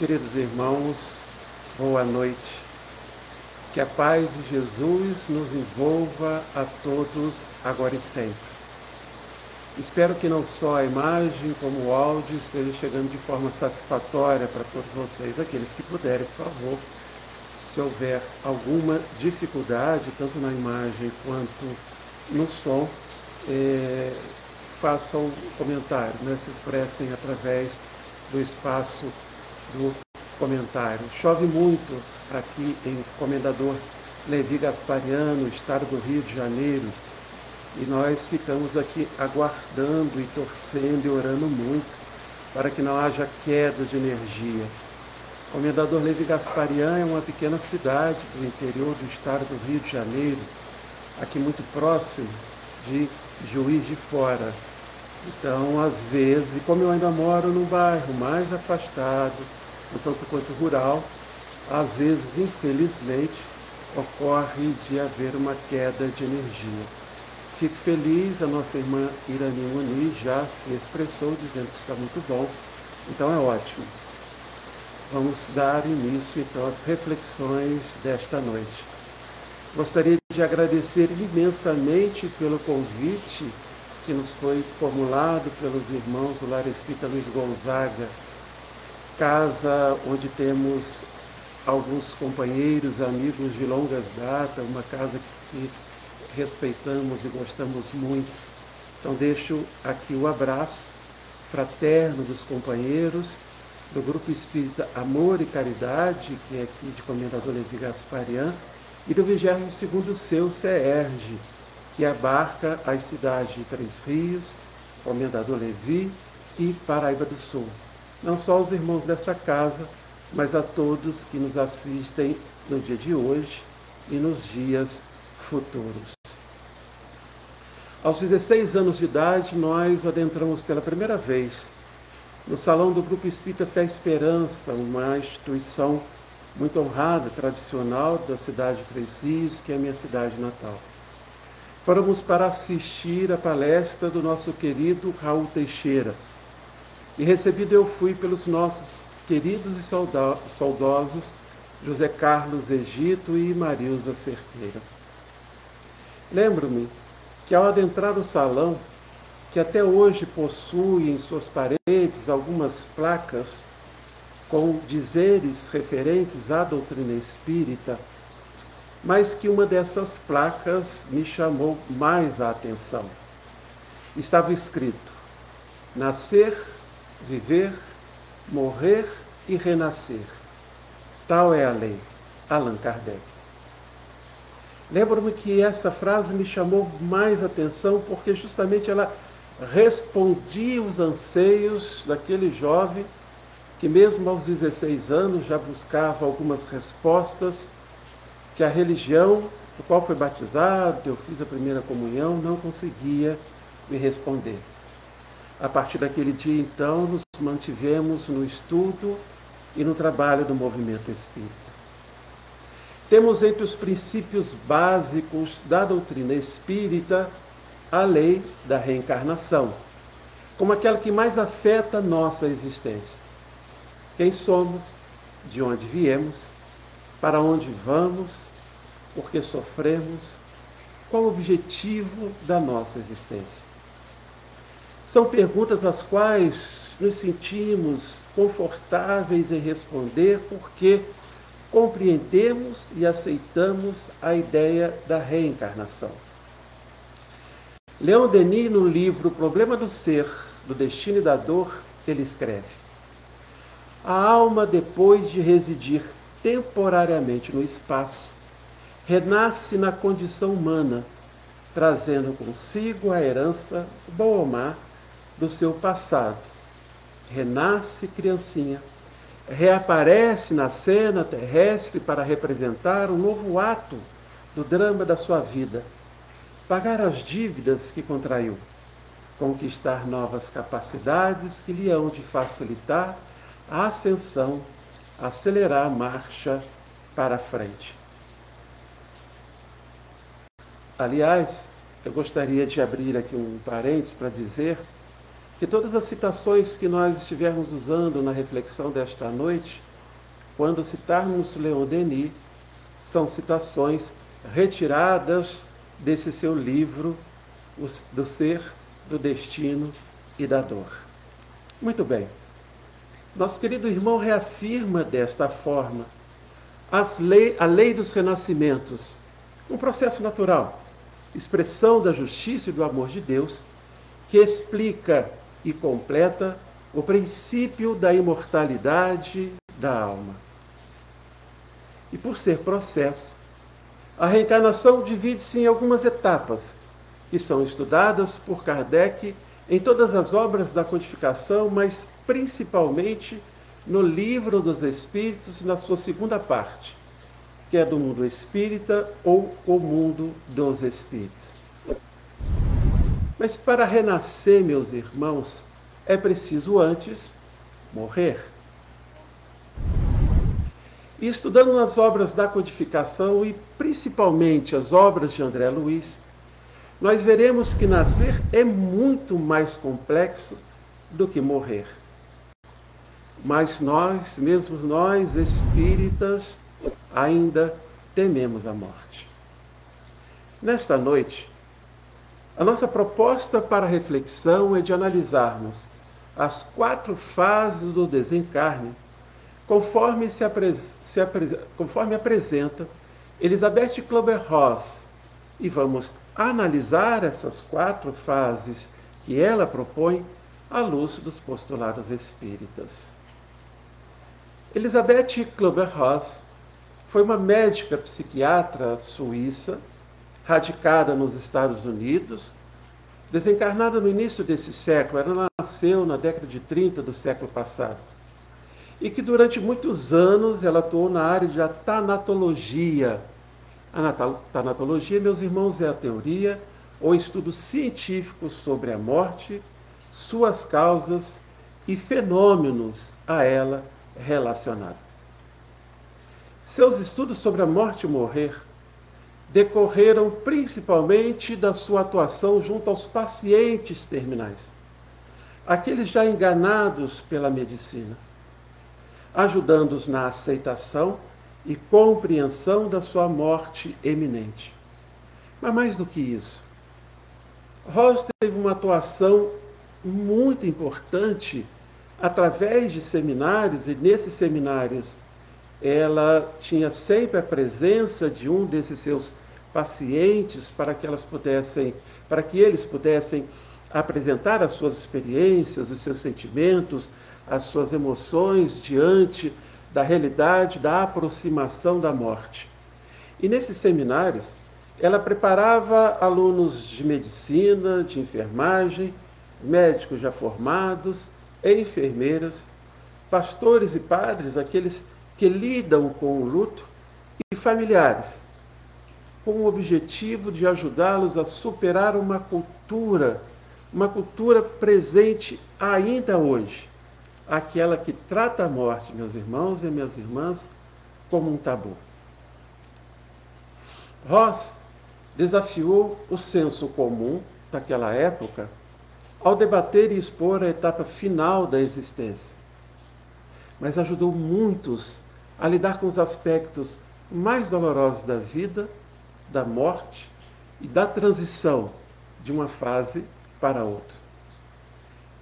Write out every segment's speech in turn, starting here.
queridos irmãos, boa noite. Que a paz de Jesus nos envolva a todos, agora e sempre. Espero que não só a imagem como o áudio esteja chegando de forma satisfatória para todos vocês. Aqueles que puderem, por favor, se houver alguma dificuldade, tanto na imagem quanto no som, façam comentário, se expressem através do espaço do comentário. Chove muito aqui em Comendador Levi Gaspariano, estado do Rio de Janeiro, e nós ficamos aqui aguardando e torcendo e orando muito para que não haja queda de energia. Comendador Levi Gaspariano é uma pequena cidade do interior do estado do Rio de Janeiro, aqui muito próximo de Juiz de Fora. Então, às vezes, como eu ainda moro num bairro mais afastado, um tanto quanto rural, às vezes, infelizmente, ocorre de haver uma queda de energia. Fico feliz, a nossa irmã Irani Muniz já se expressou dizendo que está muito bom, então é ótimo. Vamos dar início, então, às reflexões desta noite. Gostaria de agradecer imensamente pelo convite que nos foi formulado pelos irmãos do Lar Espírita Luiz Gonzaga, casa onde temos alguns companheiros, amigos de longas datas, uma casa que respeitamos e gostamos muito. Então deixo aqui o abraço fraterno dos companheiros do Grupo Espírita Amor e Caridade, que é aqui de Comendador Levi Gasparian, e do 22º Seu CERJ, que abarca as cidades de Três Rios, Comendador Levi e Paraíba do Sul. Não só os irmãos dessa casa, mas a todos que nos assistem no dia de hoje e nos dias futuros. Aos 16 anos de idade, nós adentramos pela primeira vez no Salão do Grupo Espírita Fé e Esperança, uma instituição muito honrada, tradicional da cidade de Três Rios, que é a minha cidade natal. Fomos para assistir a palestra do nosso querido Raul Teixeira. E recebido eu fui pelos nossos queridos e saudosos José Carlos Egito e Marilza Cerqueira. Lembro-me que ao adentrar o salão, que até hoje possui em suas paredes algumas placas com dizeres referentes à doutrina espírita, mas que uma dessas placas me chamou mais a atenção. Estava escrito: nascer, viver, morrer e renascer. Tal é a lei. Allan Kardec. Lembro-me que essa frase me chamou mais atenção porque justamente ela respondia os anseios daquele jovem que mesmo aos 16 anos já buscava algumas respostas que a religião do qual foi batizado, eu fiz a primeira comunhão, não conseguia me responder. A partir daquele dia, então, nos mantivemos no estudo e no trabalho do movimento espírita. Temos entre os princípios básicos da doutrina espírita a lei da reencarnação, como aquela que mais afeta a nossa existência. Quem somos, de onde viemos, para onde vamos, por que sofremos, qual o objetivo da nossa existência. São perguntas às quais nos sentimos confortáveis em responder porque compreendemos e aceitamos a ideia da reencarnação. Leon Denis, no livro Problema do Ser, do Destino e da Dor, ele escreve: a alma, depois de residir temporariamente no espaço, renasce na condição humana, trazendo consigo a herança, boa ou má, do seu passado. Renasce criancinha, reaparece na cena terrestre para representar um novo ato do drama da sua vida, pagar as dívidas que contraiu, conquistar novas capacidades que lhe hão de facilitar a ascensão, acelerar a marcha para a frente. Aliás, eu gostaria de abrir aqui um parênteses para dizer que todas as citações que nós estivermos usando na reflexão desta noite quando citarmos Leon Denis, são citações retiradas desse seu livro, do ser, do destino e da dor. Muito bem. Nosso querido irmão reafirma desta forma a lei dos renascimentos, um processo natural, expressão da justiça e do amor de Deus, que explica e completa o princípio da imortalidade da alma. E por ser processo, a reencarnação divide-se em algumas etapas, que são estudadas por Kardec em todas as obras da codificação, mas principalmente no Livro dos Espíritos, na sua segunda parte, que é do mundo espírita ou o mundo dos espíritos. Mas para renascer, meus irmãos, é preciso antes morrer. E estudando nas obras da codificação e principalmente as obras de André Luiz, nós veremos que nascer é muito mais complexo do que morrer. Mas nós, mesmo nós espíritas, ainda tememos a morte. Nesta noite, a nossa proposta para reflexão é de analisarmos as 4 fases do desencarne, conforme apresenta Elizabeth Kübler-Ross, e vamos analisar essas 4 fases que ela propõe à luz dos postulados espíritas. Elizabeth Kübler-Ross foi uma médica psiquiatra suíça, radicada nos Estados Unidos, desencarnada no início desse século. Ela nasceu na década de 30 do século passado. E que durante muitos anos ela atuou na área de tanatologia. A tanatologia, meus irmãos, é a teoria ou estudo científico sobre a morte, suas causas e fenômenos a ela relacionados. Seus estudos sobre a morte e morrer decorreram principalmente da sua atuação junto aos pacientes terminais, aqueles já enganados pela medicina, ajudando-os na aceitação e compreensão da sua morte iminente. Mas mais do que isso, Ross teve uma atuação muito importante através de seminários, e nesses seminários ela tinha sempre a presença de um desses seus pacientes para que eles pudessem apresentar as suas experiências, os seus sentimentos, as suas emoções diante da realidade da aproximação da morte. E nesses seminários, ela preparava alunos de medicina, de enfermagem, médicos já formados, enfermeiras, pastores e padres, aqueles que lidam com o luto, e familiares, com o objetivo de ajudá-los a superar uma cultura presente ainda hoje, aquela que trata a morte, meus irmãos e minhas irmãs, como um tabu. Ross desafiou o senso comum daquela época ao debater e expor a etapa final da existência, mas ajudou muitos a lidar com os aspectos mais dolorosos da vida, da morte e da transição de uma fase para outra.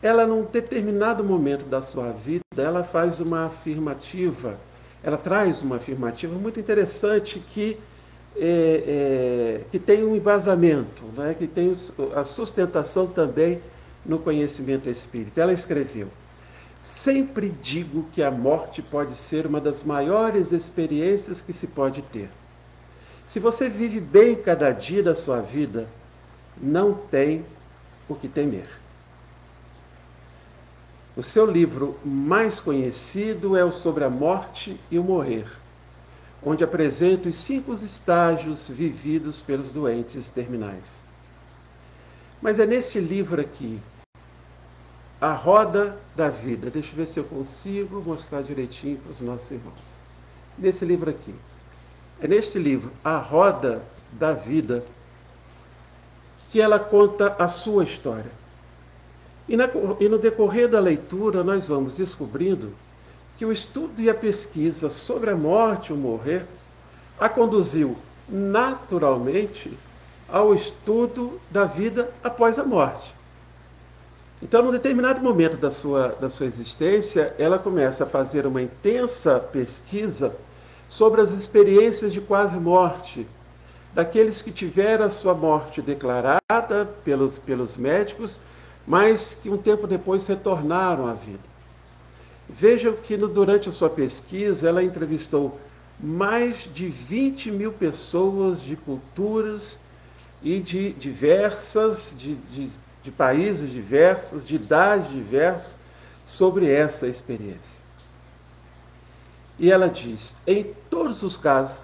Ela, num determinado momento da sua vida, ela traz uma afirmativa muito interessante que tem um embasamento, né, que tem a sustentação também no conhecimento espírita. Ela escreveu: sempre digo que a morte pode ser uma das maiores experiências que se pode ter. Se você vive bem cada dia da sua vida, não tem o que temer. O seu livro mais conhecido é o Sobre a Morte e o Morrer, onde apresenta os 5 estágios vividos pelos doentes terminais. Mas é neste livro aqui, A Roda da Vida. Deixa eu ver se eu consigo mostrar direitinho para os nossos irmãos. Nesse livro aqui. É neste livro, A Roda da Vida, que ela conta a sua história. E no decorrer da leitura, nós vamos descobrindo que o estudo e a pesquisa sobre a morte e o morrer a conduziu naturalmente ao estudo da vida após a morte. Então, num determinado momento da sua existência, ela começa a fazer uma intensa pesquisa sobre as experiências de quase morte, daqueles que tiveram a sua morte declarada pelos médicos, mas que um tempo depois retornaram à vida. Vejam que durante a sua pesquisa ela entrevistou mais de 20 mil pessoas de culturas e de países diversos, de idades diversas, sobre essa experiência. E ela diz, em todos os casos,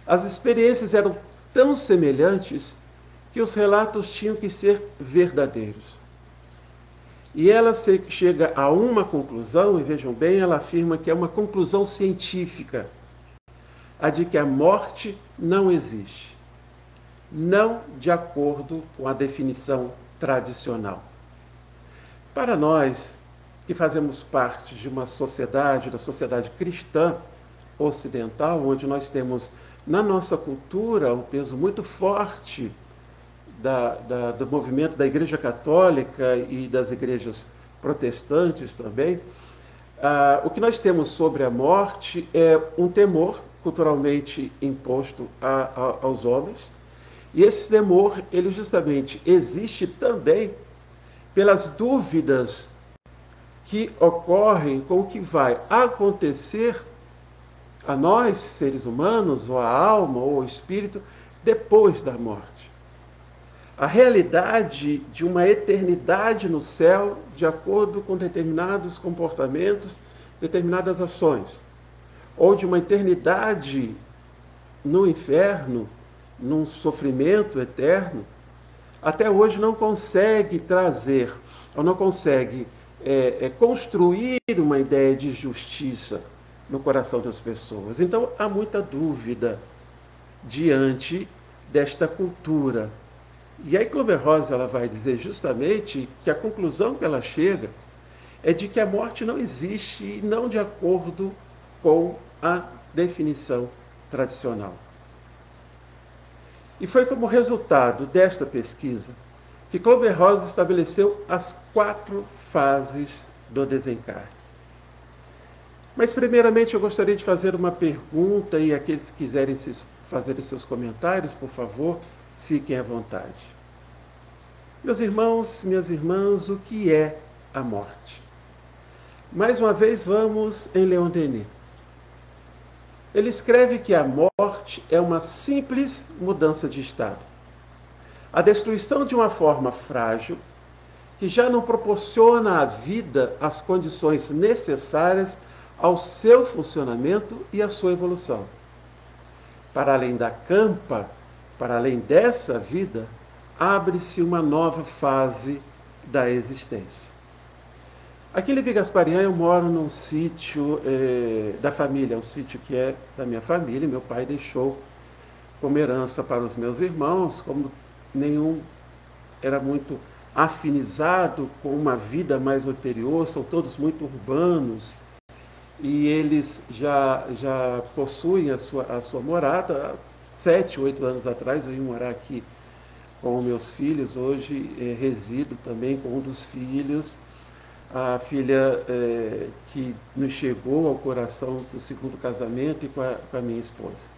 as experiências eram tão semelhantes que os relatos tinham que ser verdadeiros. E ela chega a uma conclusão, e vejam bem, ela afirma que é uma conclusão científica, a de que a morte não existe, não de acordo com a definição tradicional. Para nós, que fazemos parte de uma sociedade, da sociedade cristã ocidental, onde nós temos na nossa cultura um peso muito forte do movimento da Igreja Católica e das igrejas protestantes também, o que nós temos sobre a morte é um temor culturalmente imposto aos homens, e esse temor, ele justamente existe também pelas dúvidas que ocorrem com o que vai acontecer a nós, seres humanos, ou a alma, ou o espírito, depois da morte. A realidade de uma eternidade no céu, de acordo com determinados comportamentos, determinadas ações, ou de uma eternidade no inferno, num sofrimento eterno, até hoje não consegue trazer, ou não consegue construir uma ideia de justiça no coração das pessoas. Então há muita dúvida diante desta cultura. E aí Kübler-Ross ela vai dizer justamente que a conclusão que ela chega é de que a morte não existe e não de acordo com a definição tradicional. E foi como resultado desta pesquisa que Kübler-Ross estabeleceu as 4 fases do desencarne. Mas primeiramente eu gostaria de fazer uma pergunta e aqueles que quiserem fazer seus comentários, por favor, fiquem à vontade. Meus irmãos, minhas irmãs, o que é a morte? Mais uma vez vamos em Leon Denis. Ele escreve que a morte é uma simples mudança de estado. A destruição de uma forma frágil que já não proporciona à vida as condições necessárias ao seu funcionamento e à sua evolução. Para além da campa, para além dessa vida, abre-se uma nova fase da existência. Aqui em Levi Gasparian eu moro num sítio da família, um sítio que é da minha família, meu pai deixou como herança para os meus irmãos, como nenhum era muito afinizado com uma vida mais ulterior, são todos muito urbanos, e eles já possuem a sua morada. Há 7, 8 anos atrás eu vim morar aqui com meus filhos, hoje resido também com um dos filhos, a filha que nos chegou ao coração do segundo casamento e com a minha esposa.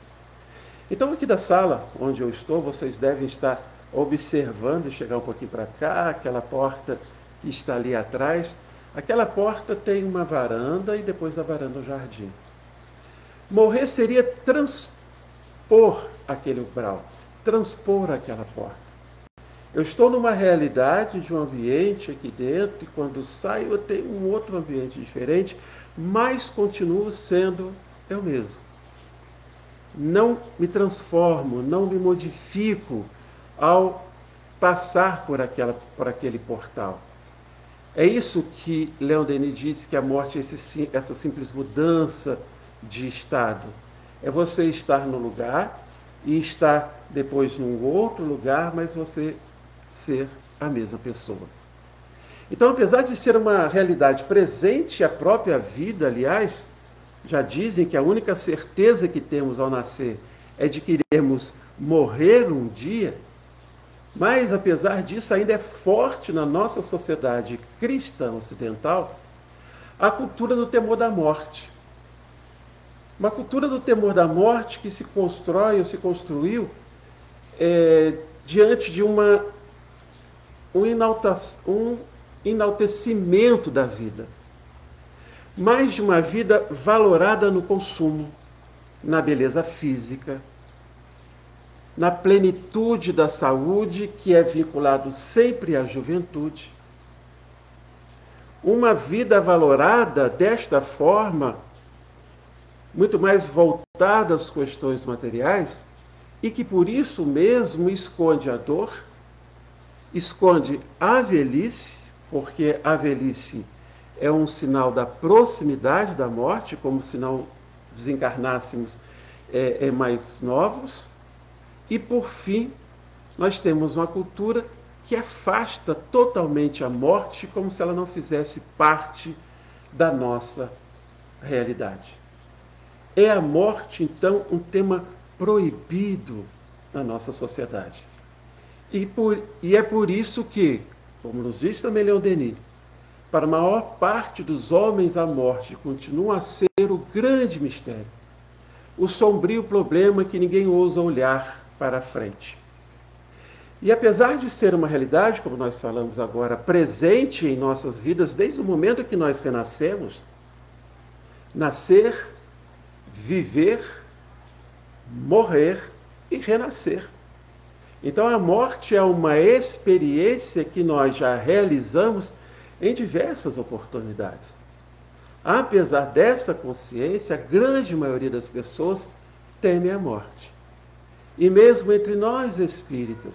Então aqui da sala onde eu estou, vocês devem estar observando, chegar um pouquinho para cá, aquela porta que está ali atrás. Aquela porta tem uma varanda e depois da varanda um jardim. Morrer seria transpor aquele umbral, transpor aquela porta. Eu estou numa realidade de um ambiente aqui dentro e quando saio eu tenho um outro ambiente diferente, mas continuo sendo eu mesmo. Não me transformo, não me modifico ao passar por aquele portal. É isso que Leon Denis diz que a morte é essa simples mudança de estado. É você estar no lugar e estar depois num outro lugar, mas você ser a mesma pessoa. Então, apesar de ser uma realidade presente à própria vida, aliás, já dizem que a única certeza que temos ao nascer é de que iremos morrer um dia, mas apesar disso ainda é forte na nossa sociedade cristã ocidental a cultura do temor da morte. Uma cultura do temor da morte que se constrói ou se construiu diante de um enaltecimento da vida, mais de uma vida valorada no consumo, na beleza física, na plenitude da saúde, que é vinculado sempre à juventude. Uma vida valorada desta forma, muito mais voltada às questões materiais, e que por isso mesmo esconde a dor, esconde a velhice, porque a velhice é um sinal da proximidade da morte, como se não desencarnássemos mais novos. E por fim, nós temos uma cultura que afasta totalmente a morte, como se ela não fizesse parte da nossa realidade. É a morte, então, um tema proibido na nossa sociedade. E é por isso que, como nos diz também Leon Denis, para a maior parte dos homens a morte continua a ser o grande mistério, o sombrio problema que ninguém ousa olhar para a frente. E apesar de ser uma realidade, como nós falamos agora, presente em nossas vidas desde o momento que nós renascemos, nascer, viver, morrer e renascer. Então a morte é uma experiência que nós já realizamos em diversas oportunidades. Apesar dessa consciência, a grande maioria das pessoas teme a morte. E mesmo entre nós espíritas,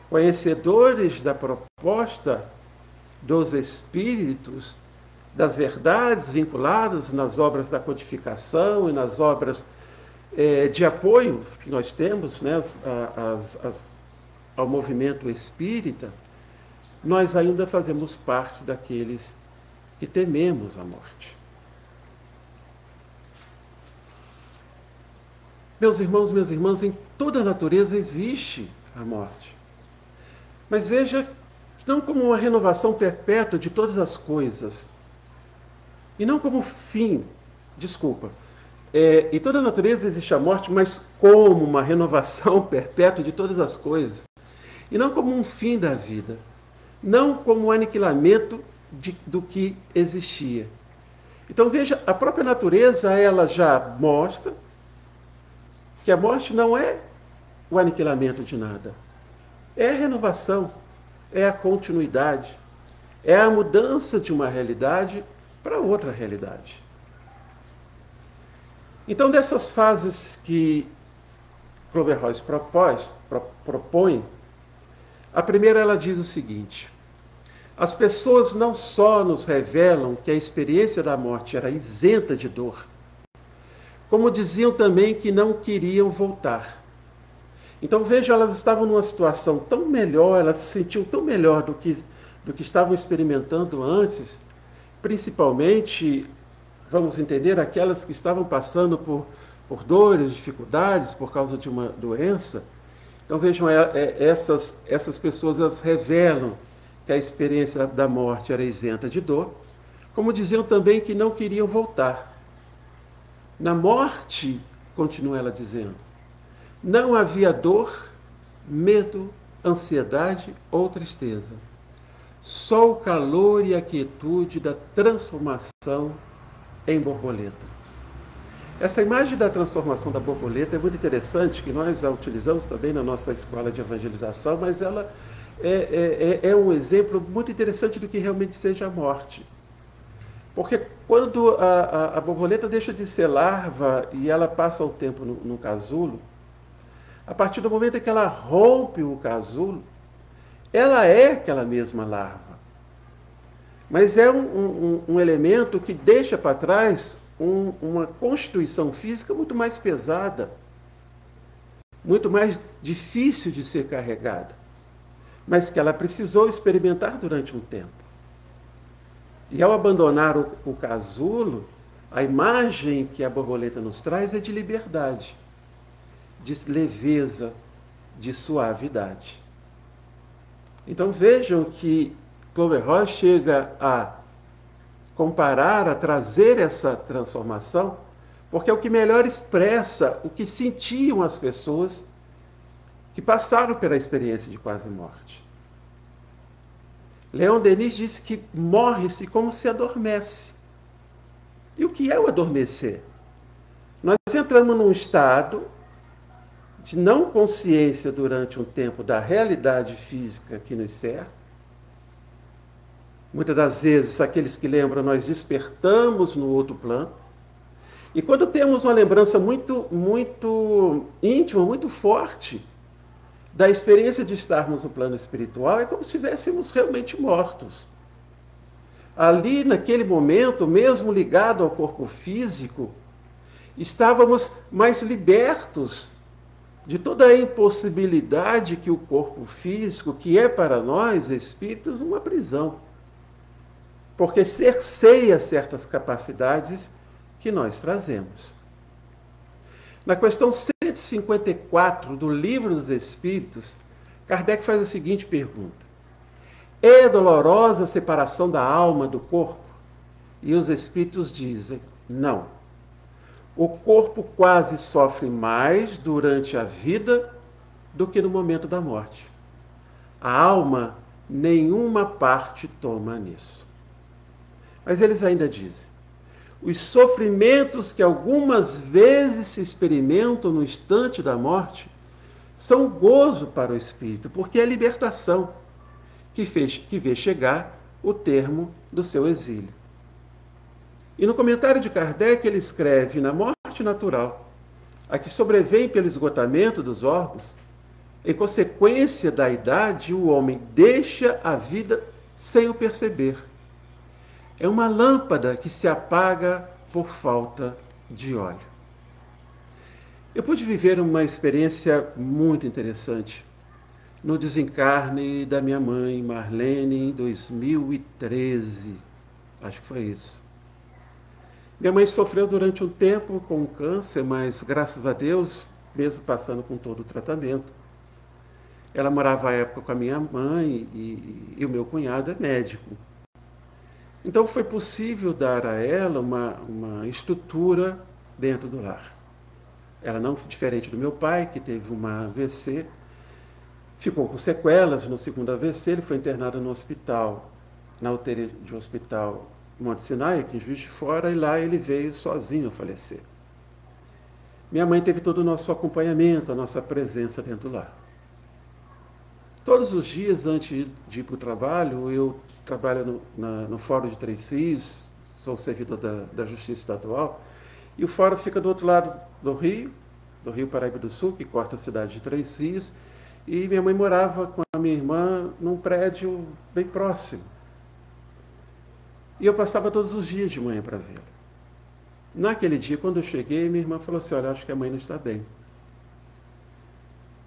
conhecedores da proposta dos espíritos, das verdades vinculadas nas obras da codificação e nas obras de apoio que nós temos, né, ao movimento espírita, nós ainda fazemos parte daqueles que tememos a morte. Meus irmãos, minhas irmãs, em toda a natureza existe a morte. Mas veja, não como uma renovação perpétua de todas as coisas, e não como fim, desculpa, em toda a natureza existe a morte, mas como uma renovação perpétua de todas as coisas, e não como um fim da vida, não como um aniquilamento do que existia. Então veja, a própria natureza ela já mostra que a morte não é o aniquilamento de nada, é a renovação, é a continuidade, é a mudança de uma realidade para outra realidade. Então, dessas fases que Claverhouse propõe, a primeira ela diz o seguinte: as pessoas não só nos revelam que a experiência da morte era isenta de dor, como diziam também que não queriam voltar. Então vejam, elas estavam numa situação tão melhor, elas se sentiam tão melhor do que estavam experimentando antes, principalmente, vamos entender, aquelas que estavam passando por dores, dificuldades por causa de uma doença. Então vejam, essas pessoas elas revelam que a experiência da morte era isenta de dor, como diziam também que não queriam voltar. Na morte, continua ela dizendo, não havia dor, medo, ansiedade ou tristeza. Só o calor e a quietude da transformação em borboleta. Essa imagem da transformação da borboleta é muito interessante, que nós a utilizamos também na nossa escola de evangelização, mas ela é um exemplo muito interessante do que realmente seja a morte. Porque quando a borboleta deixa de ser larva e ela passa o tempo no casulo, a partir do momento em que ela rompe o casulo, ela é aquela mesma larva. Mas é um elemento que deixa para trás uma constituição física muito mais pesada, muito mais difícil de ser carregada, mas que ela precisou experimentar durante um tempo. E ao abandonar o casulo, a imagem que a borboleta nos traz é de liberdade, de leveza, de suavidade. Então vejam que Kübler-Ross chega a comparar, a trazer essa transformação, porque é o que melhor expressa o que sentiam as pessoas que passaram pela experiência de quase morte. Leon Denis disse que morre-se como se adormece. E o que é o adormecer? Nós entramos num estado de não consciência durante um tempo da realidade física que nos cerca. Muitas das vezes, aqueles que lembram, nós despertamos no outro plano. E quando temos uma lembrança muito íntima, muito forte da experiência de estarmos no plano espiritual, é como se estivéssemos realmente mortos. Ali, naquele momento, mesmo ligado ao corpo físico, estávamos mais libertos de toda a impossibilidade que o corpo físico, que é para nós, espíritos, uma prisão. Porque cerceia certas capacidades que nós trazemos. Na questão 154 do Livro dos Espíritos, Kardec faz a seguinte pergunta: é dolorosa a separação da alma do corpo? E os Espíritos dizem: não. O corpo quase sofre mais durante a vida do que no momento da morte. A alma, nenhuma parte toma nisso. Mas eles ainda dizem: os sofrimentos que algumas vezes se experimentam no instante da morte são gozo para o espírito, porque é libertação que vê chegar o termo do seu exílio. E no comentário de Kardec ele escreve: na morte natural, a que sobrevém pelo esgotamento dos órgãos, em consequência da idade, o homem deixa a vida sem o perceber. É uma lâmpada que se apaga por falta de óleo. Eu pude viver uma experiência muito interessante no desencarne da minha mãe, Marlene, em 2013. Acho que foi isso. Minha mãe sofreu durante um tempo com câncer, mas graças a Deus, mesmo passando com todo o tratamento, ela morava à época com a minha mãe e o meu cunhado é médico. Então foi possível dar a ela uma estrutura dentro do lar. Ela não diferente do meu pai, que teve uma AVC, ficou com sequelas no segundo AVC, ele foi internado no hospital, na UTI de um hospital Monte Sinai, aqui em Juiz de Fora, e lá ele veio sozinho a falecer. Minha mãe teve todo o nosso acompanhamento, a nossa presença dentro do lar. Todos os dias, antes de ir para o trabalho, eu trabalho no Fórum de Três Rios, sou servidor da Justiça Estadual, e o fórum fica do outro lado do Rio Paraíba do Sul, que corta a cidade de Três Rios, e minha mãe morava com a minha irmã num prédio bem próximo. E eu passava todos os dias de manhã para vê-la. Naquele dia, quando eu cheguei, minha irmã falou assim: olha, acho que a mãe não está bem.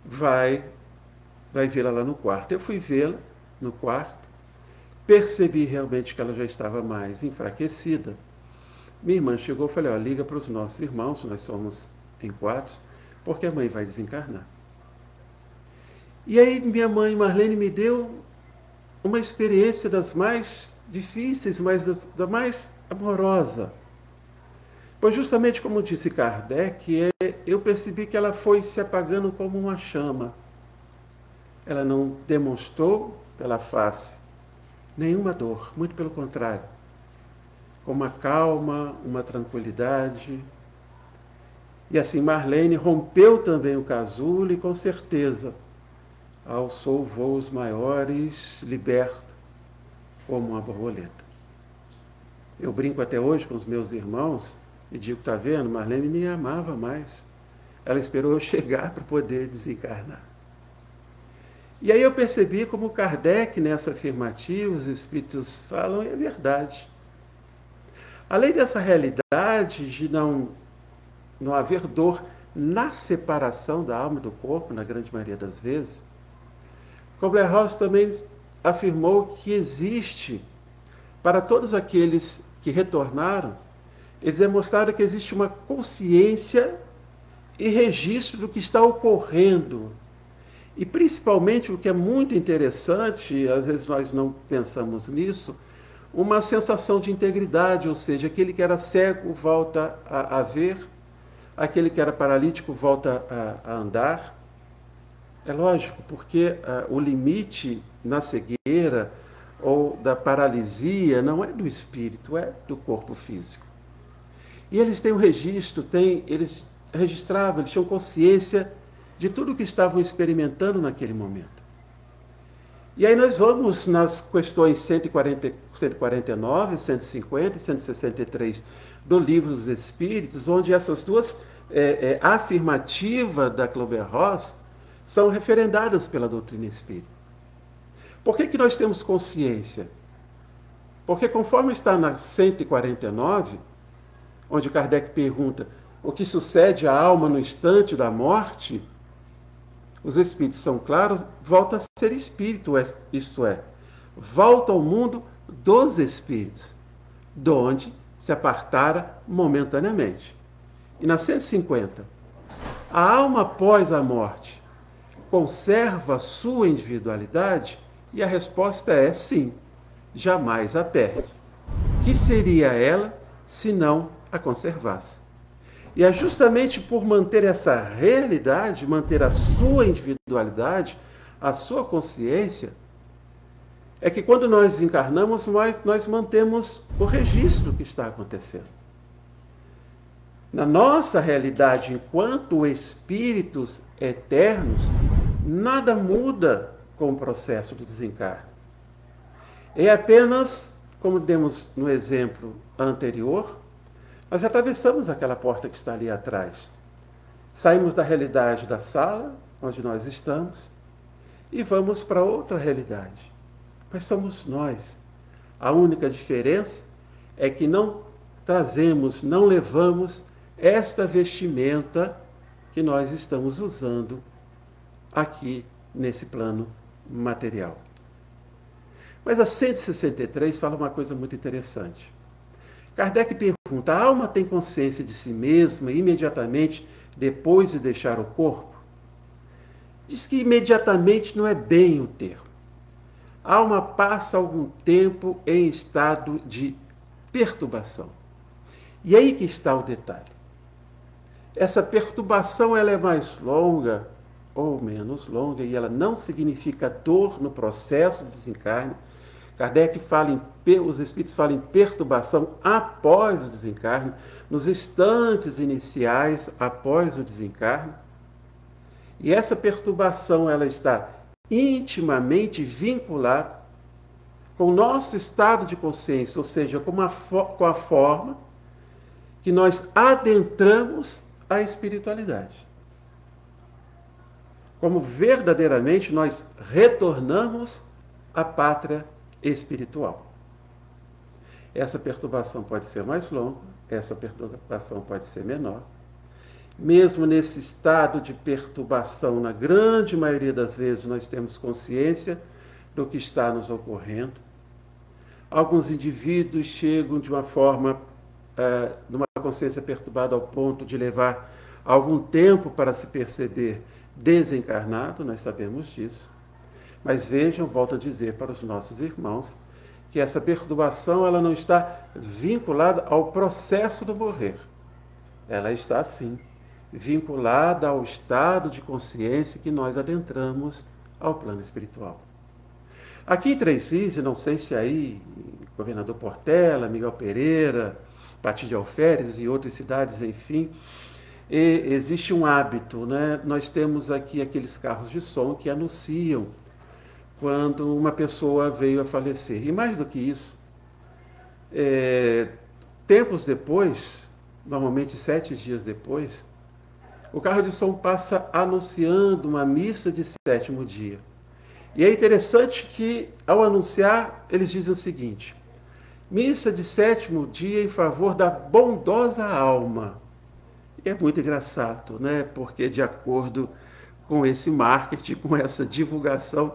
Vai vê-la lá no quarto. Eu fui vê-la no quarto, percebi realmente que ela já estava mais enfraquecida. Minha irmã chegou e falou: ó, liga para os nossos irmãos, nós somos em 4, porque a mãe vai desencarnar. E aí minha mãe Marlene me deu uma experiência das mais difíceis, mas da mais amorosa. Pois justamente como disse Kardec, eu percebi que ela foi se apagando como uma chama. Ela não demonstrou pela face nenhuma dor, muito pelo contrário. Com uma calma, uma tranquilidade. E assim Marlene rompeu também o casulo e com certeza alçou voos maiores, liberta como uma borboleta. Eu brinco até hoje com os meus irmãos e digo: tá vendo, Marlene nem amava mais. Ela esperou eu chegar para poder desencarnar. E aí eu percebi como Kardec, nessa afirmativa, os espíritos falam, é verdade. Além dessa realidade de não haver dor na separação da alma e do corpo, na grande maioria das vezes, Kübler-Ross também afirmou que existe para todos aqueles que retornaram, eles demonstraram que existe uma consciência e registro do que está ocorrendo. E principalmente, o que é muito interessante, às vezes nós não pensamos nisso, uma sensação de integridade, ou seja, aquele que era cego volta a ver, aquele que era paralítico volta a andar. É lógico, porque o limite na cegueira ou da paralisia não é do espírito, é do corpo físico. E eles têm o registro, eles registravam, eles tinham consciência de tudo o que estavam experimentando naquele momento. E aí nós vamos nas questões 149, 150 e 163 do Livro dos Espíritos, onde essas duas afirmativas da Klauber-Ross são referendadas pela doutrina espírita. Por que nós temos consciência? Porque conforme está na 149, onde Kardec pergunta o que sucede à alma no instante da morte, os espíritos são claros, volta a ser espírito, isto é, volta ao mundo dos espíritos, de onde se apartara momentaneamente. E na 150, a alma após a morte conserva sua individualidade? E a resposta é sim, jamais a perde. Que seria ela se não a conservasse? E é justamente por manter essa realidade, manter a sua individualidade, a sua consciência, é que quando nós encarnamos, nós mantemos o registro do que está acontecendo. Na nossa realidade, enquanto espíritos eternos, nada muda com o processo do desencarne. É apenas, como demos no exemplo anterior, nós atravessamos aquela porta que está ali atrás. Saímos da realidade da sala, onde nós estamos, e vamos para outra realidade. Mas somos nós. A única diferença é que não trazemos, não levamos esta vestimenta que nós estamos usando aqui nesse plano material. Mas a 163 fala uma coisa muito interessante. Kardec pergunta: a alma tem consciência de si mesma imediatamente depois de deixar o corpo? Diz que imediatamente não é bem o termo. A alma passa algum tempo em estado de perturbação. E aí que está o detalhe. Essa perturbação ela é mais longa ou menos longa, e ela não significa dor no processo de desencarne. Kardec fala os espíritos falam em perturbação após o desencarne, nos instantes iniciais após o desencarne. E essa perturbação ela está intimamente vinculada com o nosso estado de consciência, ou seja, com a forma que nós adentramos a espiritualidade. Como verdadeiramente nós retornamos à pátria espiritual. Essa perturbação pode ser mais longa, essa perturbação pode ser menor. Mesmo nesse estado de perturbação, na grande maioria das vezes, nós temos consciência do que está nos ocorrendo. Alguns indivíduos chegam de uma forma, de uma consciência perturbada ao ponto de levar algum tempo para se perceber desencarnado, nós sabemos disso. Mas vejam, volto a dizer para os nossos irmãos, que essa perturbação ela não está vinculada ao processo do morrer. Ela está, sim, vinculada ao estado de consciência que nós adentramos ao plano espiritual. Aqui em Três Rios, não sei se aí, Governador Portela, Miguel Pereira, Pati de Alferes e outras cidades, enfim, existe um hábito, né? Nós temos aqui aqueles carros de som que anunciam quando uma pessoa veio a falecer. E mais do que isso, tempos depois, normalmente 7 dias depois, o carro de som passa anunciando uma missa de 7º dia. E é interessante que, ao anunciar, eles dizem o seguinte: missa de 7º dia em favor da bondosa alma. E é muito engraçado, né? Porque de acordo com esse marketing, com essa divulgação,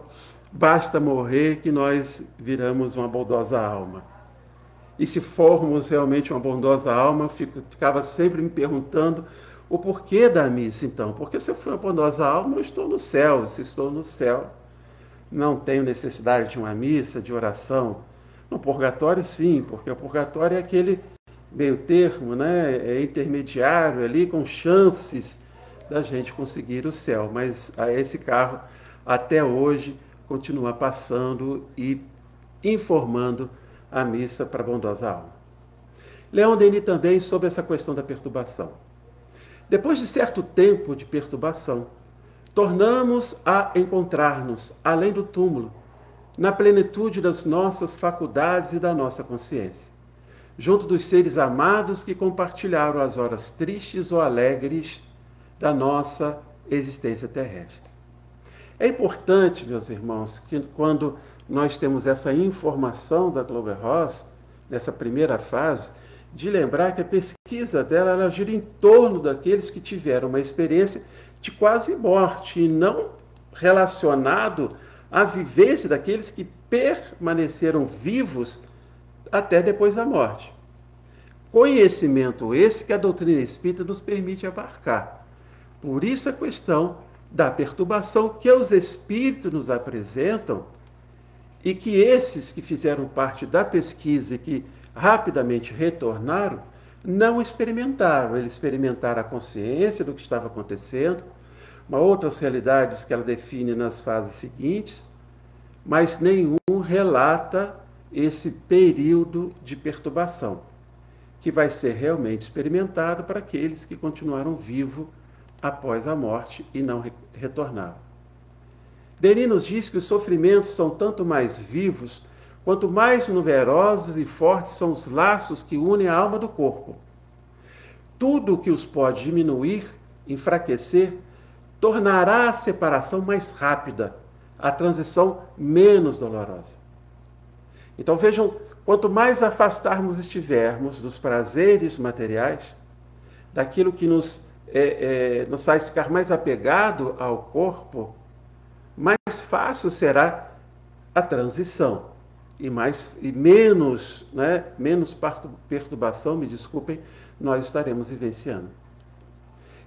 basta morrer que nós viramos uma bondosa alma. E se formos realmente uma bondosa alma, ficava sempre me perguntando o porquê da missa, então. Porque se eu for uma bondosa alma, eu estou no céu. Se estou no céu, não tenho necessidade de uma missa, de oração. No purgatório, sim, porque o purgatório é aquele meio termo, né? É intermediário ali, com chances da gente conseguir o céu. Mas esse carro, até hoje, continua passando e informando a missa para a bondosa alma. Leon Denis também sobre essa questão da perturbação. Depois de certo tempo de perturbação, tornamos a encontrar-nos, além do túmulo, na plenitude das nossas faculdades e da nossa consciência, junto dos seres amados que compartilharam as horas tristes ou alegres da nossa existência terrestre. É importante, meus irmãos, que quando nós temos essa informação da Glover-Ross, nessa primeira fase, de lembrar que a pesquisa dela ela gira em torno daqueles que tiveram uma experiência de quase morte e não relacionado à vivência daqueles que permaneceram vivos até depois da morte. Conhecimento esse que a doutrina espírita nos permite abarcar. Por isso a questão da perturbação que os espíritos nos apresentam e que esses que fizeram parte da pesquisa e que rapidamente retornaram, não experimentaram. Eles experimentaram a consciência do que estava acontecendo, uma outras realidades que ela define nas fases seguintes, mas nenhum relata esse período de perturbação, que vai ser realmente experimentado para aqueles que continuaram vivos após a morte e não retornaram. Denis nos diz que os sofrimentos são tanto mais vivos, quanto mais numerosos e fortes são os laços que unem a alma do corpo. Tudo o que os pode diminuir, enfraquecer, tornará a separação mais rápida, a transição menos dolorosa. Então vejam, quanto mais afastarmos estivermos dos prazeres materiais, daquilo que nos faz ficar mais apegado ao corpo, mais fácil será a transição e menos perturbação, me desculpem, nós estaremos vivenciando.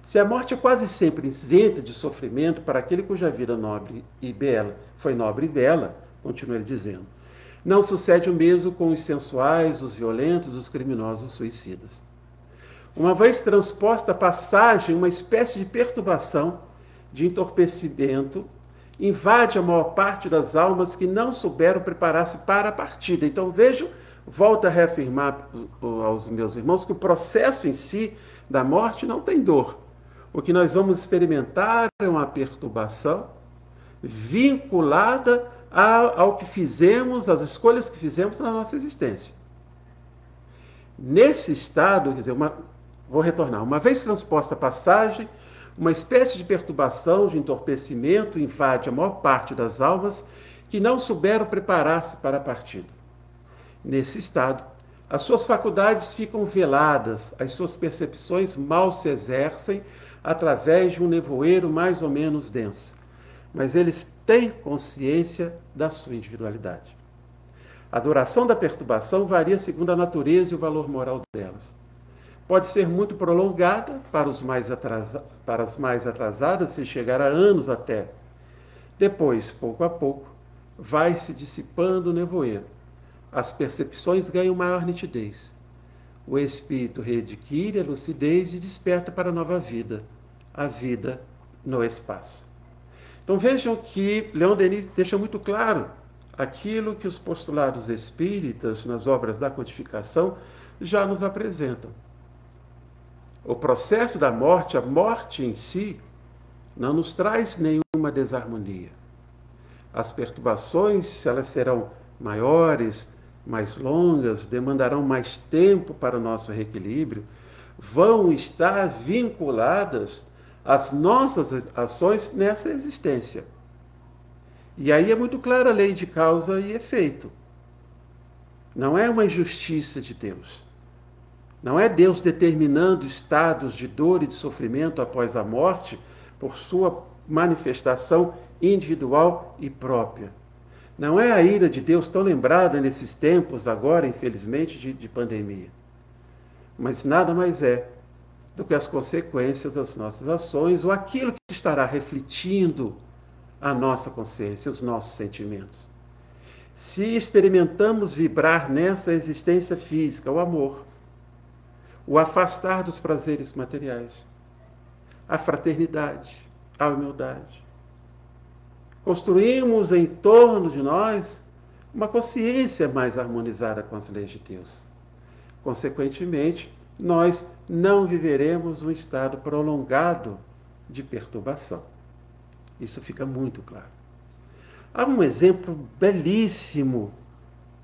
Se a morte é quase sempre isenta de sofrimento para aquele cuja vida nobre e bela foi nobre e bela, continua ele dizendo, não sucede o mesmo com os sensuais, os violentos, os criminosos, os suicidas. Uma vez transposta a passagem, uma espécie de perturbação, de entorpecimento, invade a maior parte das almas que não souberam preparar-se para a partida. Então vejam, volto a reafirmar aos meus irmãos que o processo em si da morte não tem dor. O que nós vamos experimentar é uma perturbação vinculada ao que fizemos, às escolhas que fizemos na nossa existência. Nesse estado, quer dizer, vou retornar, uma vez transposta a passagem, uma espécie de perturbação, de entorpecimento invade a maior parte das almas que não souberam preparar-se para a partida. Nesse estado, as suas faculdades ficam veladas, as suas percepções mal se exercem através de um nevoeiro mais ou menos denso, mas eles têm consciência da sua individualidade. A duração da perturbação varia segundo a natureza e o valor moral delas. Pode ser muito prolongada para as mais atrasadas, se chegar a anos até. Depois, pouco a pouco, vai se dissipando o nevoeiro. As percepções ganham maior nitidez. O espírito readquire a lucidez e desperta para a nova vida, a vida no espaço. Então vejam que Leon Denis deixa muito claro aquilo que os postulados espíritas, nas obras da codificação, já nos apresentam. O processo da morte, a morte em si, não nos traz nenhuma desarmonia. As perturbações, se elas serão maiores, mais longas, demandarão mais tempo para o nosso reequilíbrio, vão estar vinculadas às nossas ações nessa existência. E aí é muito clara a lei de causa e efeito. Não é uma injustiça de Deus. Não é Deus determinando estados de dor e de sofrimento após a morte por sua manifestação individual e própria. Não é a ira de Deus tão lembrada nesses tempos agora, infelizmente, de pandemia. Mas nada mais é do que as consequências das nossas ações ou aquilo que estará refletindo a nossa consciência, os nossos sentimentos. Se experimentamos vibrar nessa existência física o amor, o afastar dos prazeres materiais, a fraternidade, a humildade, construímos em torno de nós uma consciência mais harmonizada com as leis de Deus. Consequentemente, nós não viveremos um estado prolongado de perturbação. Isso fica muito claro. Há um exemplo belíssimo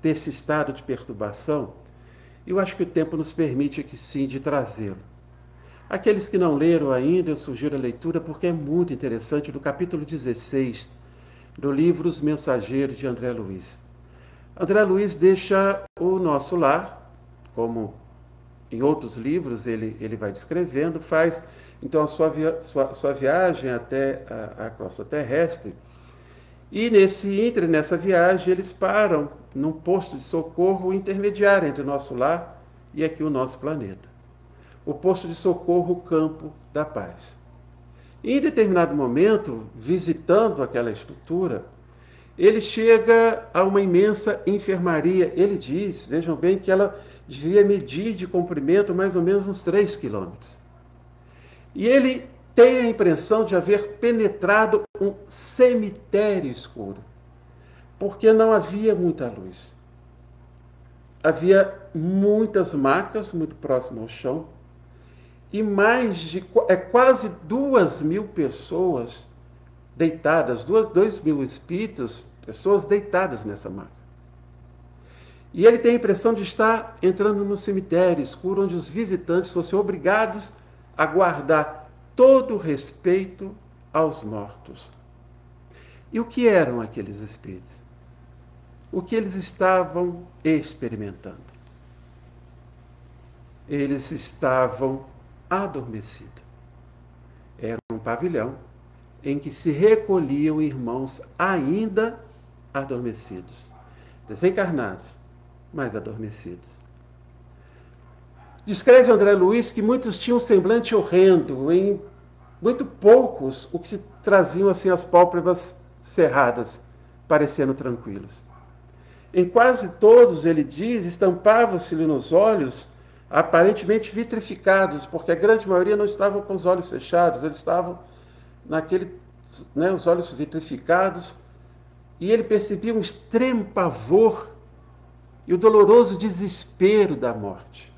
desse estado de perturbação, e eu acho que o tempo nos permite aqui sim de trazê-lo. Aqueles que não leram ainda, eu sugiro a leitura porque é muito interessante, do capítulo 16 do livro Os Mensageiros de André Luiz. André Luiz deixa o nosso lar, como em outros livros ele vai descrevendo, faz então a sua viagem até a crosta terrestre. E nessa viagem eles param num posto de socorro intermediário entre o nosso lar e aqui o nosso planeta. O posto de socorro Campo da Paz. E em determinado momento, visitando aquela estrutura, ele chega a uma imensa enfermaria. Ele diz, vejam bem, que ela devia medir de comprimento mais ou menos uns 3 quilômetros. E ele tem a impressão de haver penetrado um cemitério escuro, porque não havia muita luz. Havia muitas macas muito próximas ao chão e quase 2.000 pessoas deitadas, 2.000 espíritos, pessoas deitadas nessa maca. E ele tem a impressão de estar entrando no cemitério escuro, onde os visitantes fossem obrigados a guardar todo o respeito aos mortos. E o que eram aqueles espíritos? O que eles estavam experimentando? Eles estavam adormecidos. Era um pavilhão em que se recolhiam irmãos ainda adormecidos, desencarnados, mas adormecidos. Descreve André Luiz que muitos tinham um semblante horrendo, em muito poucos o que se traziam assim as pálpebras cerradas, parecendo tranquilos. Em quase todos, ele diz, estampava-se-lhe nos olhos, aparentemente vitrificados, porque a grande maioria não estavam com os olhos fechados, eles estavam os olhos vitrificados, e ele percebia um extremo pavor e o doloroso desespero da morte.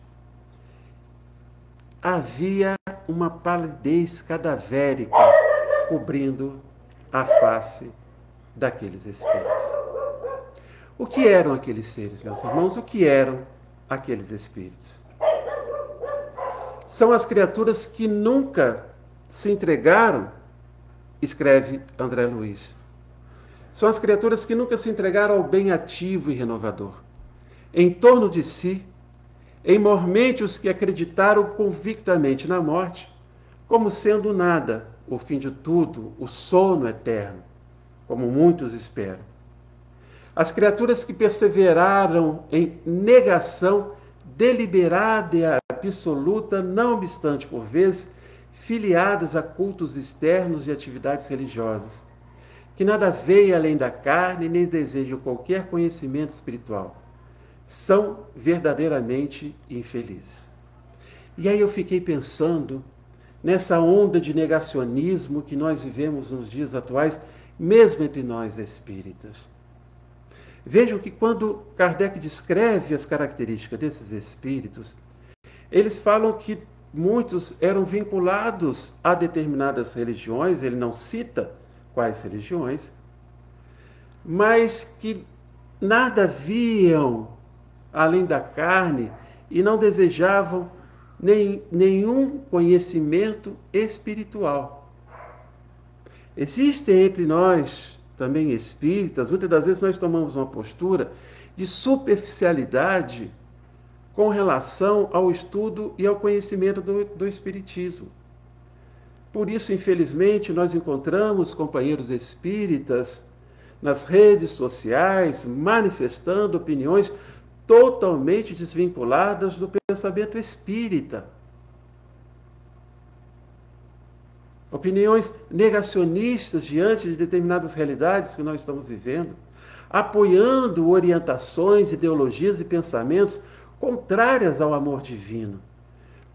Havia uma palidez cadavérica cobrindo a face daqueles espíritos. O que eram aqueles seres, meus irmãos? O que eram aqueles espíritos? São as criaturas que nunca se entregaram, escreve André Luiz. São as criaturas que nunca se entregaram ao bem ativo e renovador. Em torno de si, em mormente os que acreditaram convictamente na morte, como sendo nada, o fim de tudo, o sono eterno, como muitos esperam. As criaturas que perseveraram em negação deliberada e absoluta, não obstante, por vezes, filiadas a cultos externos e atividades religiosas, que nada veem além da carne, nem desejam qualquer conhecimento espiritual, são verdadeiramente infelizes. E aí eu fiquei pensando nessa onda de negacionismo que nós vivemos nos dias atuais, mesmo entre nós espíritas. Vejam que quando Kardec descreve as características desses espíritos, eles falam que muitos eram vinculados a determinadas religiões, ele não cita quais religiões, mas que nada viam além da carne e não desejavam nenhum conhecimento espiritual. Existem entre nós também espíritas, muitas das vezes nós tomamos uma postura de superficialidade com relação ao estudo e ao conhecimento do espiritismo. Por isso, infelizmente, nós encontramos companheiros espíritas nas redes sociais, manifestando opiniões totalmente desvinculadas do pensamento espírita. Opiniões negacionistas diante de determinadas realidades que nós estamos vivendo, apoiando orientações, ideologias e pensamentos contrárias ao amor divino,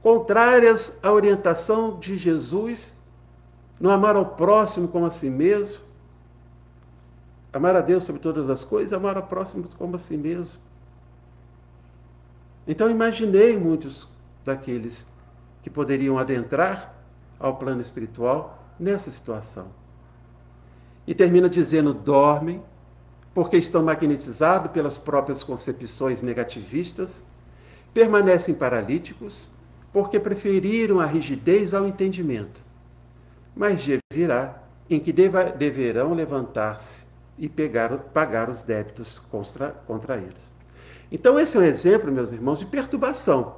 contrárias à orientação de Jesus no amar ao próximo como a si mesmo, amar a Deus sobre todas as coisas, amar ao próximo como a si mesmo. Então imaginei muitos daqueles que poderiam adentrar ao plano espiritual nessa situação. E termina dizendo: dormem, porque estão magnetizados pelas próprias concepções negativistas, permanecem paralíticos, porque preferiram a rigidez ao entendimento. Mas dia virá em que deverão levantar-se e pagar os débitos contra eles. Então esse é um exemplo, meus irmãos, de perturbação.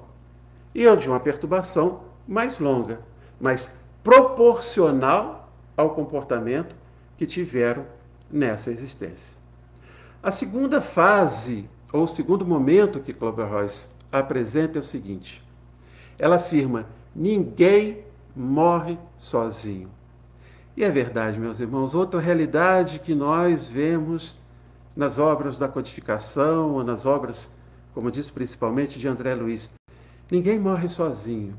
E de uma perturbação mais longa, mas proporcional ao comportamento que tiveram nessa existência. A segunda fase, ou o segundo momento que Clauber-Royce apresenta é o seguinte. Ela afirma: ninguém morre sozinho. E é verdade, meus irmãos, outra realidade que nós vemos nas obras da codificação, ou nas obras, como diz principalmente, de André Luiz. Ninguém morre sozinho.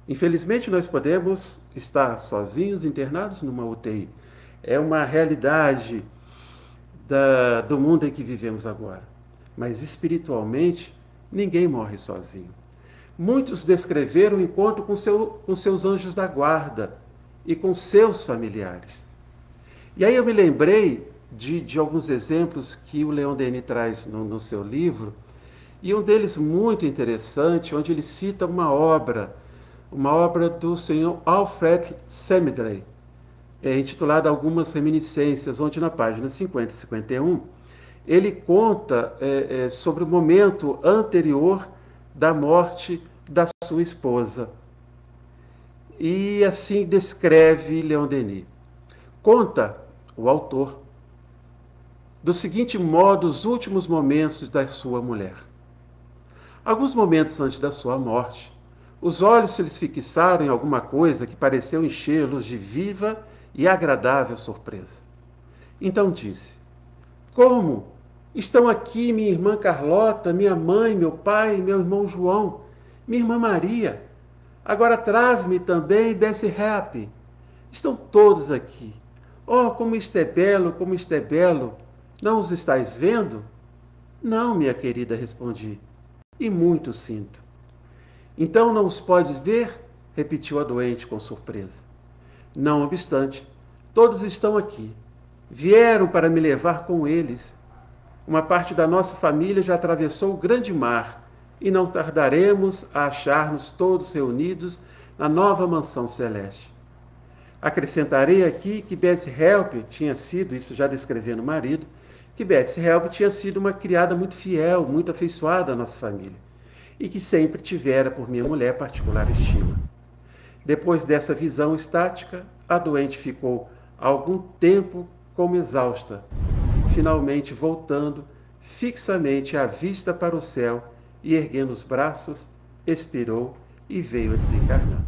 Infelizmente, nós podemos estar sozinhos, internados numa UTI. É uma realidade do mundo em que vivemos agora. Mas espiritualmente, ninguém morre sozinho. Muitos descreveram o encontro com seus anjos da guarda e com seus familiares. E aí eu me lembrei de alguns exemplos que o Leon Denis traz no seu livro, e um deles muito interessante, onde ele cita uma obra do senhor Alfred Semidley, intitulada Algumas Reminiscências, onde na página 50 e 51, ele conta sobre o momento anterior da morte da sua esposa. E assim descreve Leon Denis. Conta o autor do seguinte modo os últimos momentos da sua mulher. Alguns momentos antes da sua morte, os olhos se lhes fixaram em alguma coisa que pareceu enchê-los de viva e agradável surpresa. Então disse: como? Estão aqui minha irmã Carlota, minha mãe, meu pai, meu irmão João, minha irmã Maria. Agora traz-me também desse rap. Estão todos aqui. Oh, como isto é belo, como isto é belo. Não os estáis vendo? Não, minha querida, respondi. E muito sinto. Então não os podes ver? Repetiu a doente com surpresa. Não obstante, todos estão aqui. Vieram para me levar com eles. Uma parte da nossa família já atravessou o grande mar e não tardaremos a achar-nos todos reunidos na nova mansão celeste. Acrescentarei aqui que Betsy Help tinha sido, isso já descrevendo o marido, que Betsy Help tinha sido uma criada muito fiel, muito afeiçoada à nossa família, e que sempre tivera por minha mulher particular estima. Depois dessa visão estática, a doente ficou algum tempo como exausta, finalmente voltando fixamente a vista para o céu e erguendo os braços, expirou e veio a desencarnar.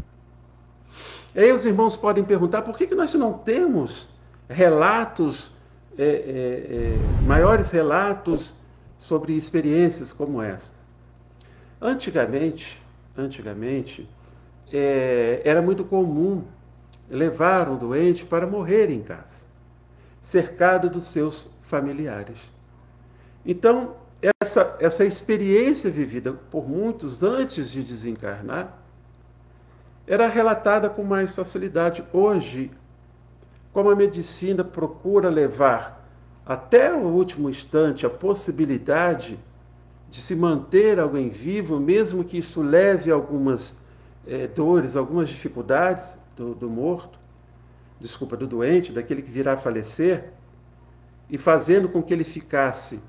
E aí os irmãos podem perguntar por que nós não temos relatos, maiores relatos sobre experiências como esta. Antigamente, era muito comum levar um doente para morrer em casa, cercado dos seus familiares. Então, essa experiência vivida por muitos antes de desencarnar era relatada com mais facilidade. Hoje, como a medicina procura levar até o último instante a possibilidade de se manter alguém vivo, mesmo que isso leve a algumas dores, algumas dificuldades do morto, do doente, daquele que virá a falecer, e fazendo com que ele ficasse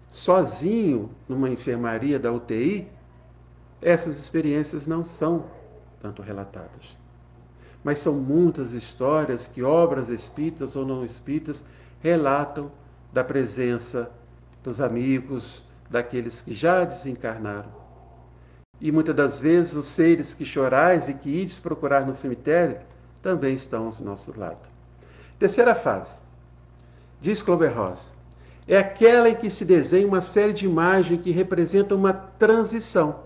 sozinho numa enfermaria da UTI, essas experiências não são tanto relatadas. Mas são muitas histórias que obras espíritas ou não espíritas relatam da presença dos amigos, daqueles que já desencarnaram. E muitas das vezes os seres que chorais e que ides procurar no cemitério também estão ao nosso lado. Terceira fase, diz Klober-Ross, é aquela em que se desenha uma série de imagens que representam uma transição.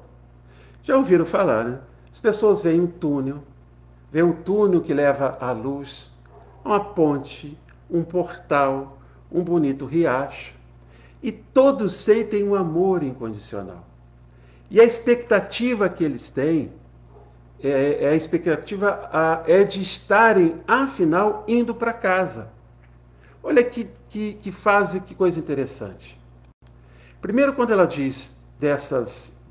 Já ouviram falar, né? As pessoas veem um túnel que leva à luz, uma ponte, um portal, um bonito riacho, e todos sentem um amor incondicional. E a expectativa que eles têm é de estarem, afinal, indo para casa. Olha que fase, que coisa interessante. Primeiro, quando ela diz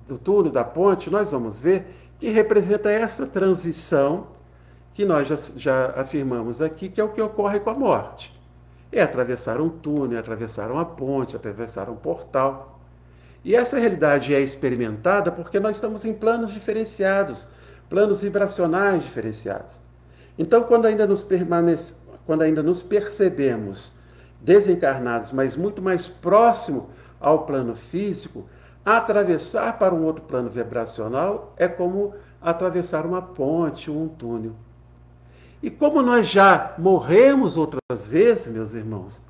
do túnel, da ponte, nós vamos ver que representa essa transição que nós já afirmamos aqui, que é o que ocorre com a morte. É atravessar um túnel, atravessar uma ponte, atravessar um portal. E essa realidade é experimentada porque nós estamos em planos diferenciados, planos vibracionais diferenciados. Então, quando ainda nos percebemos desencarnados, mas muito mais próximo ao plano físico, atravessar para um outro plano vibracional é como atravessar uma ponte ou um túnel. E como nós já morremos outras vezes, meus irmãos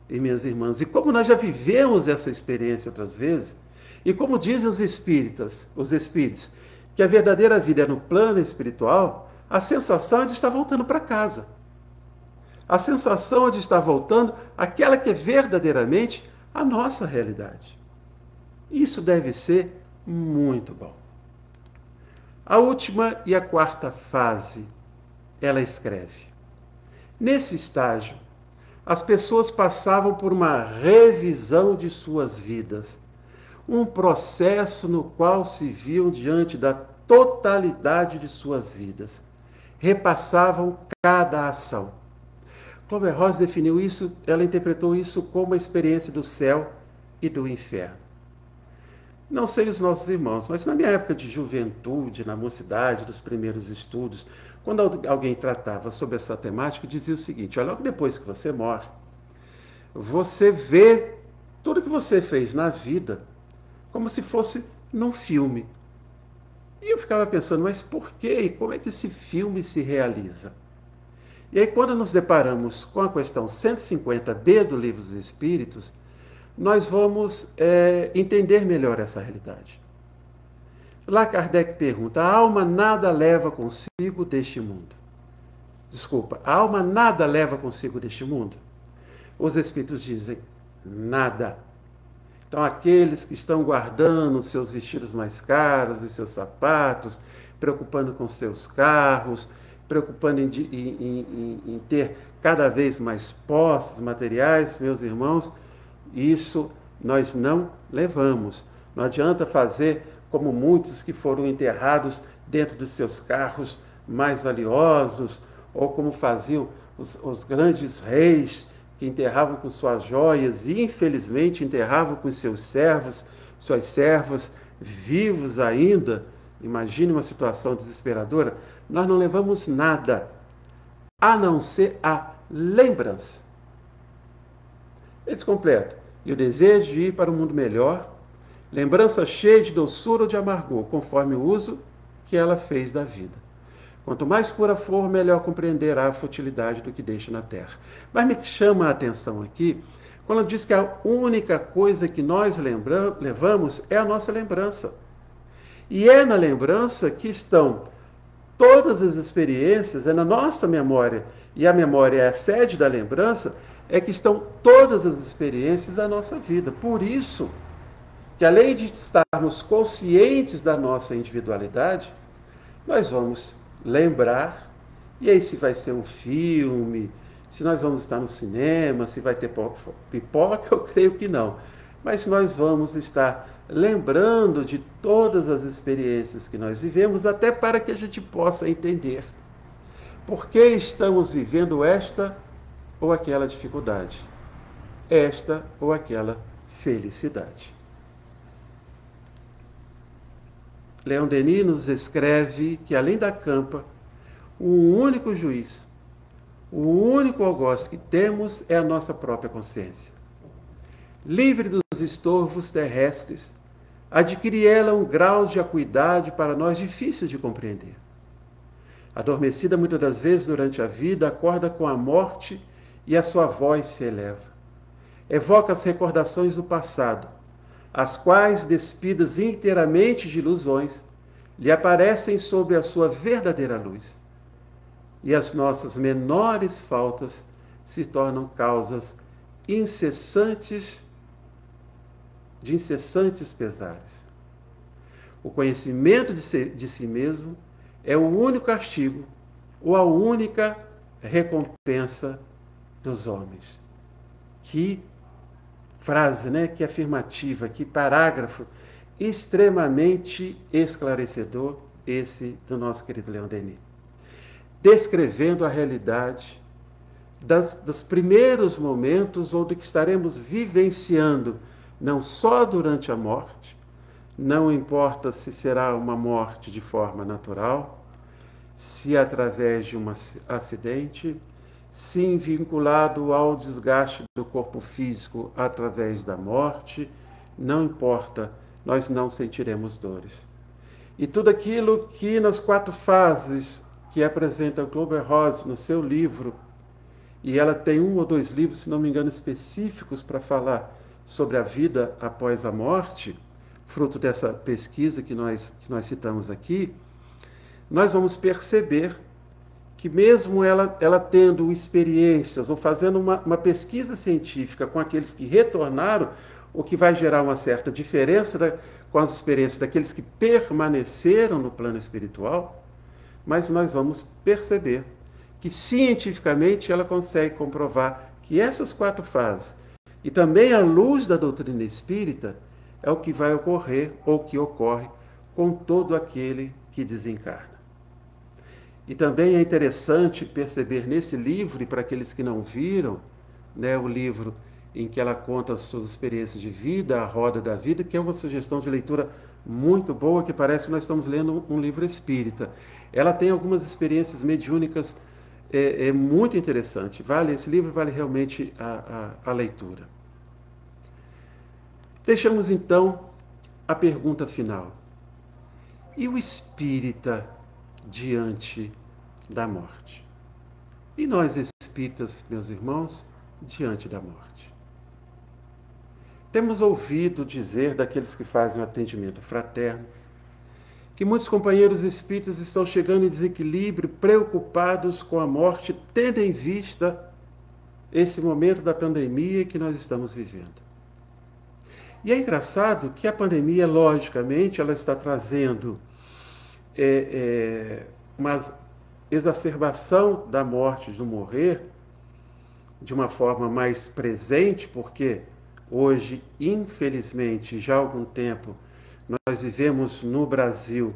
e minhas irmãs, e como nós já vivemos essa experiência outras vezes, e como dizem os espíritos, que a verdadeira vida é no plano espiritual, a sensação é de estar voltando para casa. A sensação é de estar voltando àquela que é verdadeiramente a nossa realidade. Isso deve ser muito bom. A última e a quarta fase, ela escreve: nesse estágio, as pessoas passavam por uma revisão de suas vidas, um processo no qual se viam diante da totalidade de suas vidas. Repassavam cada ação. Klober-Ross definiu isso, ela interpretou isso como a experiência do céu e do inferno. Não sei os nossos irmãos, mas na minha época de juventude, na mocidade, dos primeiros estudos, quando alguém tratava sobre essa temática, dizia o seguinte: olha, logo depois que você morre, você vê tudo que você fez na vida como se fosse num filme. E eu ficava pensando, mas por quê? E como é que esse filme se realiza? E aí, quando nos deparamos com a questão 150b do Livro dos Espíritos, nós vamos entender melhor essa realidade. Lá Kardec pergunta: a alma nada leva consigo deste mundo? Desculpa, a alma nada leva consigo deste mundo? Os Espíritos dizem: nada. Então, aqueles que estão guardando os seus vestidos mais caros, os seus sapatos, preocupando com seus carros, preocupando em ter cada vez mais posses materiais, meus irmãos, isso nós não levamos. Não adianta fazer como muitos que foram enterrados dentro dos seus carros mais valiosos, ou como faziam os grandes reis, que enterravam com suas joias e, infelizmente, enterravam com seus servos, suas servas, vivos ainda. Imagine uma situação desesperadora. Nós não levamos nada, a não ser a lembrança. Eles completam: e o desejo de ir para um mundo melhor, lembrança cheia de doçura ou de amargor, conforme o uso que ela fez da vida. Quanto mais pura for, melhor compreenderá a futilidade do que deixa na terra. Mas me chama a atenção aqui, quando diz que a única coisa que nós levamos é a nossa lembrança. E é na lembrança que estão todas as experiências, é na nossa memória, e a memória é a sede da lembrança, é que estão todas as experiências da nossa vida. Por isso, que além de estarmos conscientes da nossa individualidade, nós vamos lembrar, e aí se vai ser um filme, se nós vamos estar no cinema, se vai ter pipoca, eu creio que não. Mas nós vamos estar lembrando de todas as experiências que nós vivemos, até para que a gente possa entender por que estamos vivendo esta ou aquela dificuldade, esta ou aquela felicidade. Leon Denis nos escreve que, além da campa, um único juiz, O único algoz que temos é a nossa própria consciência. Livre dos estorvos terrestres, adquire ela um grau de acuidade para nós difícil de compreender. Adormecida muitas das vezes durante a vida, acorda com a morte e a sua voz se eleva. Evoca as recordações do passado, as quais, despidas inteiramente de ilusões, lhe aparecem sob a sua verdadeira luz. E as nossas menores faltas se tornam causas incessantes de incessantes pesares. O conhecimento de si mesmo é o único castigo ou a única recompensa dos homens. Que frase, né? Que afirmativa, que parágrafo extremamente esclarecedor esse do nosso querido Leon Denis. Descrevendo a realidade dos primeiros momentos ou do que estaremos vivenciando, não só durante a morte, não importa se será uma morte de forma natural, se através de um acidente, se vinculado ao desgaste do corpo físico através da morte, não importa, nós não sentiremos dores. E tudo aquilo que nas 4 fases que apresenta Kübler-Ross no seu livro, e ela tem 1 ou 2 livros, se não me engano, específicos para falar sobre a vida após a morte, fruto dessa pesquisa que nós citamos aqui, nós vamos perceber que mesmo ela tendo experiências ou fazendo uma pesquisa científica com aqueles que retornaram, o que vai gerar uma certa diferença com as experiências daqueles que permaneceram no plano espiritual, mas nós vamos perceber que cientificamente ela consegue comprovar que essas 4 fases, e também à luz da doutrina espírita, é o que vai ocorrer ou que ocorre com todo aquele que desencarna. E também é interessante perceber nesse livro, e para aqueles que não viram, né, o livro em que ela conta as suas experiências de vida, A Roda da Vida, que é uma sugestão de leitura muito boa, que parece que nós estamos lendo um livro espírita. Ela tem algumas experiências mediúnicas muito interessantes. Esse livro vale realmente a leitura. Deixamos então a pergunta final. E o espírita diante da morte? E nós espíritas, meus irmãos, diante da morte? Temos ouvido dizer daqueles que fazem o atendimento fraterno que muitos companheiros espíritas estão chegando em desequilíbrio, preocupados com a morte, tendo em vista esse momento da pandemia que nós estamos vivendo. E é engraçado que a pandemia, logicamente, ela está trazendo uma exacerbação da morte, do morrer, de uma forma mais presente, porque hoje, infelizmente, já há algum tempo, nós vivemos no Brasil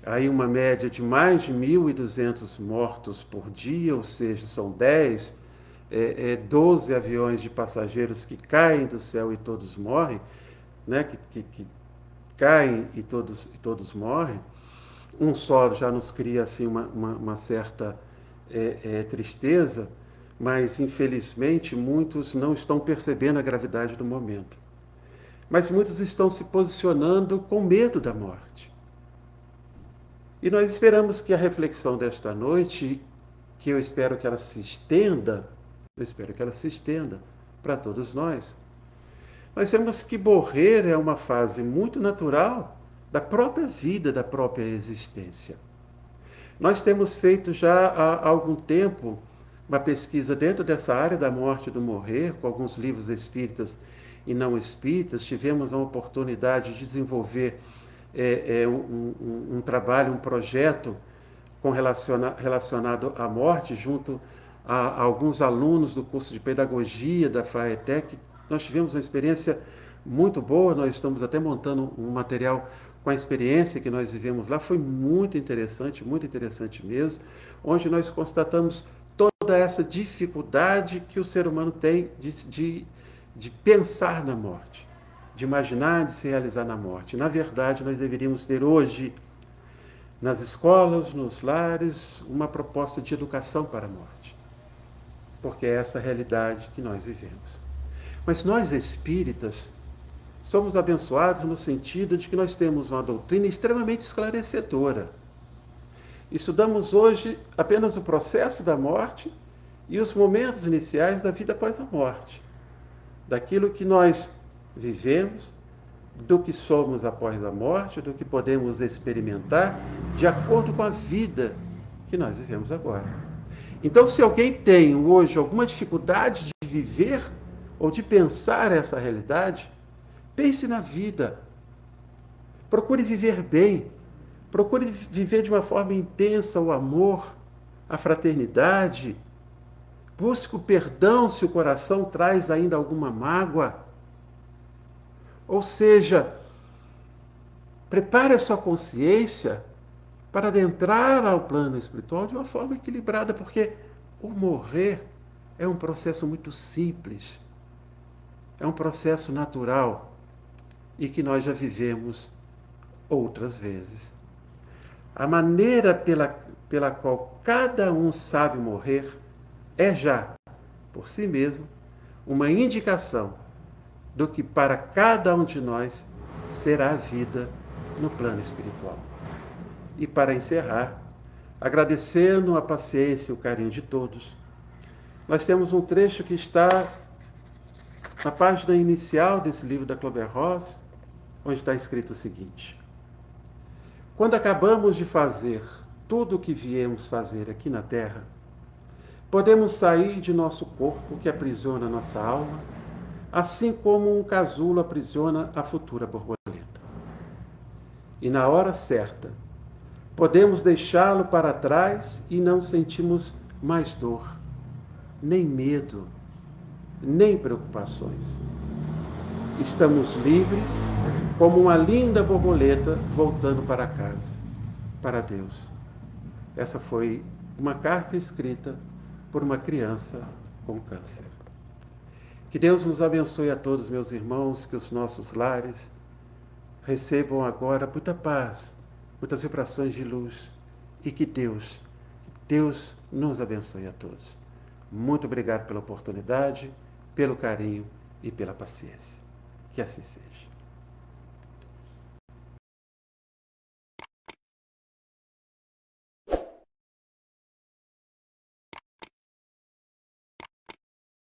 aí uma média de mais de 1.200 mortos por dia, ou seja, são 12 aviões de passageiros que caem do céu e todos morrem, né? que caem e todos morrem. Um só já nos cria assim, uma certa tristeza, mas infelizmente muitos não estão percebendo a gravidade do momento. Mas muitos estão se posicionando com medo da morte. E nós esperamos que a reflexão desta noite, que eu espero que ela se estenda, para todos nós. Nós temos que morrer é uma fase muito natural da própria vida, da própria existência. Nós temos feito já há algum tempo uma pesquisa dentro dessa área da morte e do morrer, com alguns livros espíritas e não espíritas. Tivemos a oportunidade de desenvolver um trabalho, um projeto relacionado à morte, junto a alguns alunos do curso de pedagogia da FAETEC. Nós tivemos uma experiência muito boa, nós estamos até montando um material com a experiência que nós vivemos lá. Foi muito interessante mesmo, onde nós constatamos toda essa dificuldade que o ser humano tem de pensar na morte, de imaginar, de se realizar na morte. Na verdade, nós deveríamos ter hoje, nas escolas, nos lares, uma proposta de educação para a morte. porque é essa a realidade que nós vivemos. Mas nós espíritas somos abençoados no sentido de que nós temos uma doutrina extremamente esclarecedora. Estudamos hoje apenas o processo da morte e os momentos iniciais da vida após a morte, daquilo que nós vivemos, do que somos após a morte, do que podemos experimentar de acordo com a vida que nós vivemos agora. Então, se alguém tem hoje alguma dificuldade de viver ou de pensar essa realidade, pense na vida. Procure viver bem. Procure viver de uma forma intensa o amor, a fraternidade. Busque o perdão se o coração traz ainda alguma mágoa. Ou seja, prepare a sua consciência para adentrar ao plano espiritual de uma forma equilibrada, porque o morrer é um processo muito simples, é um processo natural e que nós já vivemos outras vezes. A maneira pela qual cada um sabe morrer é já, por si mesmo, uma indicação do que para cada um de nós será a vida no plano espiritual. E para encerrar, agradecendo a paciência e o carinho de todos, nós temos um trecho que está na página inicial desse livro da Klober-Ross, onde está escrito o seguinte: quando acabamos de fazer tudo o que viemos fazer aqui na Terra, podemos sair de nosso corpo que aprisiona nossa alma, assim como um casulo aprisiona a futura borboleta. E na hora certa, podemos deixá-lo para trás e não sentimos mais dor, nem medo, nem preocupações. Estamos livres como uma linda borboleta voltando para casa, para Deus. Essa foi uma carta escrita por uma criança com câncer. Que Deus nos abençoe a todos, meus irmãos, que os nossos lares recebam agora muita paz, muitas vibrações de luz e que Deus nos abençoe a todos. Muito obrigado pela oportunidade, pelo carinho e pela paciência. Que assim seja.